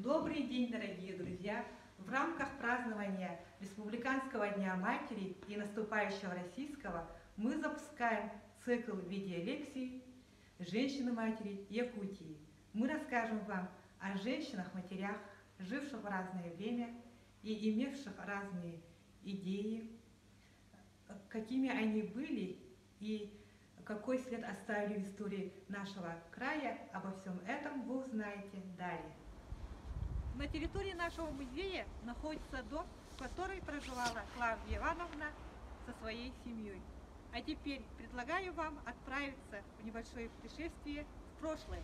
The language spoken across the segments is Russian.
Добрый день, дорогие друзья! В рамках празднования Республиканского дня матери и наступающего российского мы запускаем цикл видеолекций «Женщины-матери Якутии». Мы расскажем вам о женщинах-матерях, живших в разное время и имевших разные идеи, какими они были и какой след оставили в истории нашего края. Обо всем этом вы узнаете далее. На территории нашего музея находится дом, в котором проживала Клавдия Ивановна со своей семьей. А теперь предлагаю вам отправиться в небольшое путешествие в прошлое.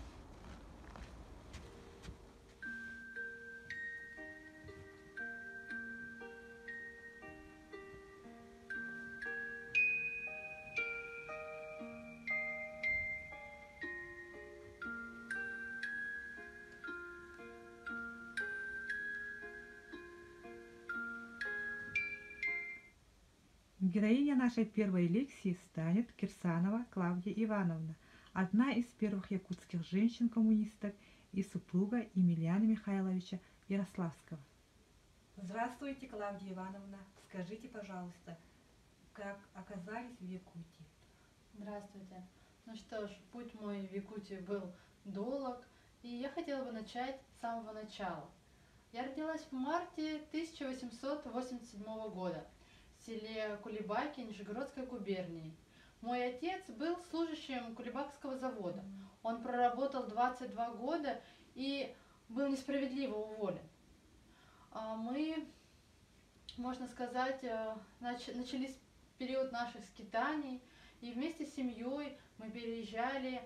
Героиня нашей первой лекции станет Кирсанова Клавдия Ивановна, одна из первых якутских женщин-коммунисток и супруга Емельяна Михайловича Ярославского. Здравствуйте, Клавдия Ивановна. Скажите, пожалуйста, как оказались в Якутии? Здравствуйте. Ну что ж, путь мой в Якутию был долг, и я хотела бы начать с самого начала. Я родилась в марте 1887 года в селе Кулебаки Нижегородской губернии. Мой отец был служащим Кулебакского завода. Он проработал 22 года и был несправедливо уволен. Мы, можно сказать, начались период наших скитаний, и вместе с семьей мы переезжали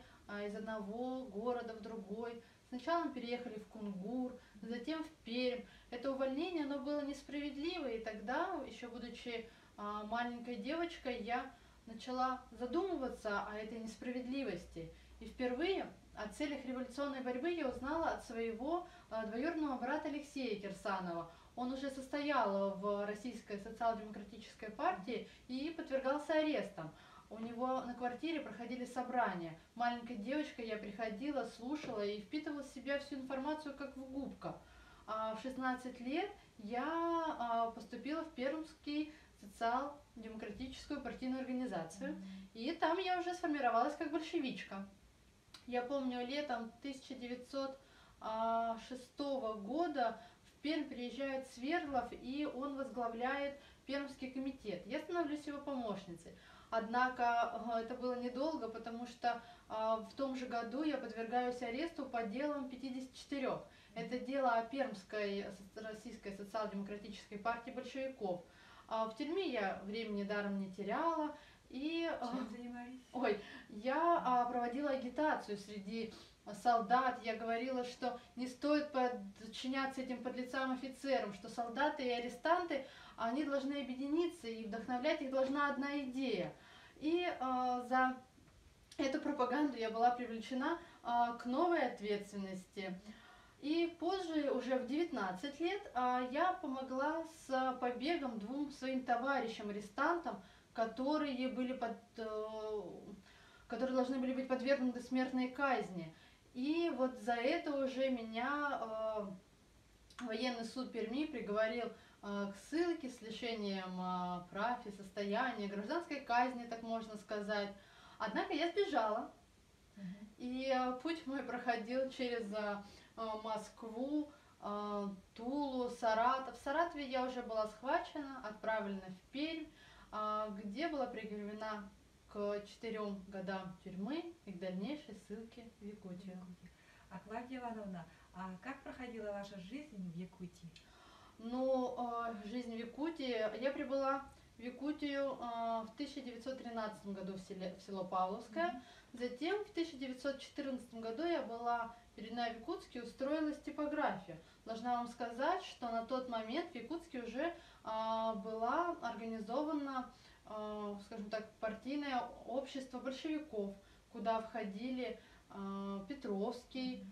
из одного города в другой. Сначала мы переехали в Кунгур, затем в Пермь. Это увольнение, оно было несправедливо, и тогда, еще будучи маленькой девочкой, я начала задумываться о этой несправедливости. И впервые о целях революционной борьбы я узнала от своего двоюродного брата Алексея Кирсанова. Он уже состоял в Российской социал-демократической партии и подвергался арестам. У него на квартире проходили собрания. Маленькой девочкой я приходила, слушала и впитывала в себя всю информацию как в губка. В 16 лет я поступила в Пермский социал-демократическую партийную организацию. И там я уже сформировалась как большевичка. Я помню, летом 1906 года в Пермь приезжает Свердлов, и он возглавляет Пермский комитет. Я становлюсь его помощницей. Однако это было недолго, потому что в том же году я подвергаюсь аресту по делам 54. Это дело о Пермской Российской социал-демократической партии большевиков. В тюрьме я времени даром не теряла. И Чем занимались? Я проводила агитацию среди солдат. Я говорила, что не стоит подчиняться этим подлецам-офицерам, что солдаты и арестанты, они должны объединиться, и вдохновлять их должна одна идея. И за эту пропаганду я была привлечена к новой ответственности. И позже, уже в 19 лет, я помогла с побегом двум своим товарищам-арестантам, которые должны были быть подвергнуты смертной казни. И вот за это уже меня военный суд Перми приговорил к ссылке с лишением прав и состояния, гражданской казни, так можно сказать. Однако я сбежала, и путь мой проходил через Москву, Тулу, Саратов. В Саратове я уже была схвачена, отправлена в Пермь, где была приговорена к 4 годам тюрьмы и к дальнейшей ссылке в Якутию. Клавдия Ивановна, а как проходила ваша жизнь в Якутии? Ну, жизнь в Якутии. Я прибыла в Якутию в 1913 году в село Павловское. Затем в 1914 году я была переведена в Якутске и устроилась в типографию. Должна вам сказать, что на тот момент в Якутске уже была организована, скажем так, партийное общество большевиков, куда входили Петровский,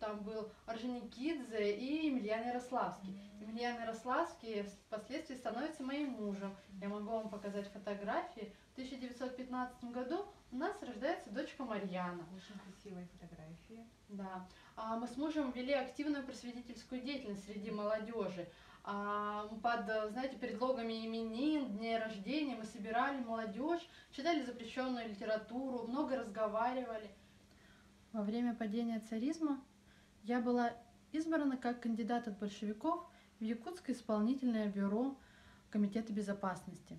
там был Орджоникидзе и Емельян Ярославский. Емельян Ярославский впоследствии становится моим мужем. Я могу вам показать фотографии. В 1915 году у нас рождается дочка Марьяна. Очень красивые фотографии. Да. Мы с мужем вели активную просветительскую деятельность среди молодежи. Знаете, предлогами именин, дней рождения мы собирали молодежь, читали запрещенную литературу, много разговаривали. Во время падения царизма я была избрана как кандидат от большевиков в Якутское исполнительное бюро Комитета безопасности.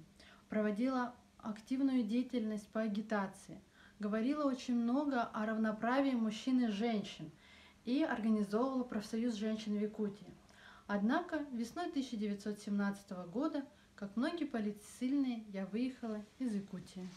Проводила активную деятельность по агитации, говорила очень много о равноправии мужчин и женщин и организовывала профсоюз женщин в Якутии. Однако весной 1917 года, как многие политсильные, я выехала из Якутии.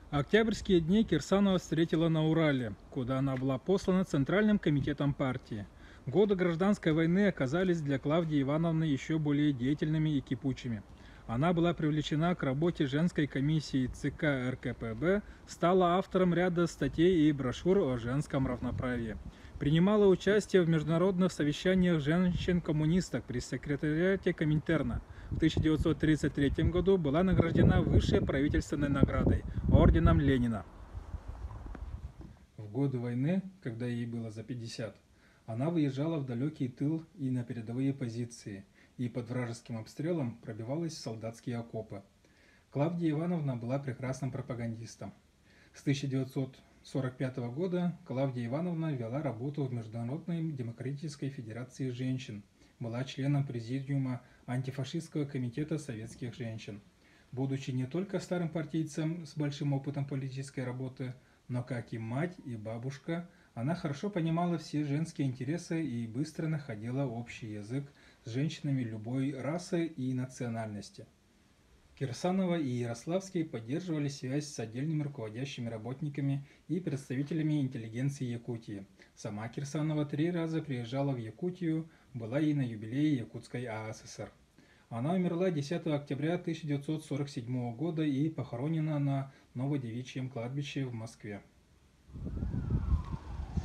Октябрьские дни Кирсанова встретила на Урале, куда она была послана Центральным комитетом партии. Годы гражданской войны оказались для Клавдии Ивановны еще более деятельными и кипучими. Она была привлечена к работе женской комиссии ЦК РКПБ, стала автором ряда статей и брошюр о женском равноправии. Принимала участие в международных совещаниях женщин-коммунисток при секретариате Коминтерна. В 1933 году была награждена высшей правительственной наградой – орденом Ленина. В годы войны, когда ей было за 50, она выезжала в далекий тыл и на передовые позиции, и под вражеским обстрелом пробивалась в солдатские окопы. Клавдия Ивановна была прекрасным пропагандистом. С 1945 года Клавдия Ивановна вела работу в Международной демократической федерации женщин, была членом президиума антифашистского комитета советских женщин. Будучи не только старым партийцем с большим опытом политической работы, но как и мать, и бабушка, она хорошо понимала все женские интересы и быстро находила общий язык с женщинами любой расы и национальности. Кирсанова и Ярославский поддерживали связь с отдельными руководящими работниками и представителями интеллигенции Якутии. Сама Кирсанова 3 раза приезжала в Якутию, была и на юбилее Якутской АССР. Она умерла 10 октября 1947 года и похоронена на Новодевичьем кладбище в Москве.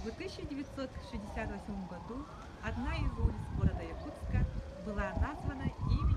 В 1968 году одна из улиц города Якутска была названа именем